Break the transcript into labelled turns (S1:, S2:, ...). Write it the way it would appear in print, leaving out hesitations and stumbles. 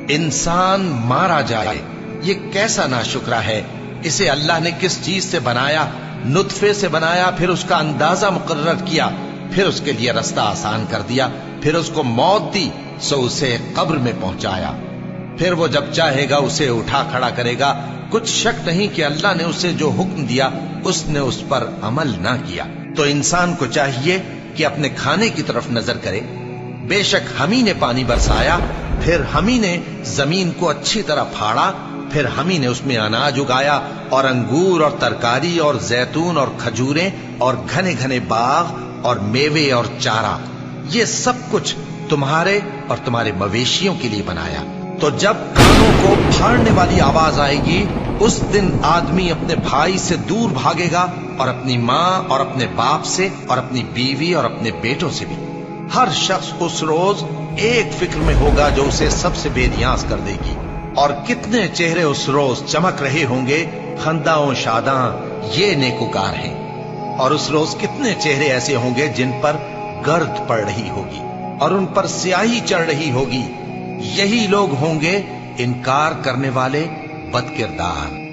S1: انسان مارا جائے، یہ کیسا ناشکرا ہے۔ اسے اللہ نے کس چیز سے بنایا؟ نطفے سے بنایا، پھر اس کا اندازہ مقرر کیا، پھر اس کے لیے رستہ آسان کر دیا، پھر اس کو موت دی سو اسے قبر میں پہنچایا، پھر وہ جب چاہے گا اسے اٹھا کھڑا کرے گا۔ کچھ شک نہیں کہ اللہ نے اسے جو حکم دیا اس نے اس پر عمل نہ کیا۔ تو انسان کو چاہیے کہ اپنے کھانے کی طرف نظر کرے۔ بے شک ہم ہی نے پانی برسایا، پھر ہم ہی نے زمین کو اچھی طرح پھاڑا، پھر ہم ہی نے اس میں اناج اگایا اور انگور اور ترکاری اور زیتون اور کھجوریں اور گھنے گھنے باغ اور میوے اور چارہ، یہ سب کچھ تمہارے اور تمہارے مویشیوں کے لیے بنایا۔ تو جب کانوں کو پھاڑنے والی آواز آئے گی، اس دن آدمی اپنے بھائی سے دور بھاگے گا، اور اپنی ماں اور اپنے باپ سے اور اپنی بیوی اور اپنے بیٹوں سے بھی۔ ہر شخص اس روز ایک فکر میں ہوگا جو اسے سب سے بے نیاز کر دے گی۔ اور کتنے چہرے اس روز چمک رہے ہوں گے، خنداں و شاداں، یہ نیکوکار ہیں۔ اور اس روز کتنے چہرے ایسے ہوں گے جن پر گرد پڑ رہی ہوگی اور ان پر سیاہی چڑھ رہی ہوگی، یہی لوگ ہوں گے انکار کرنے والے بد کردار۔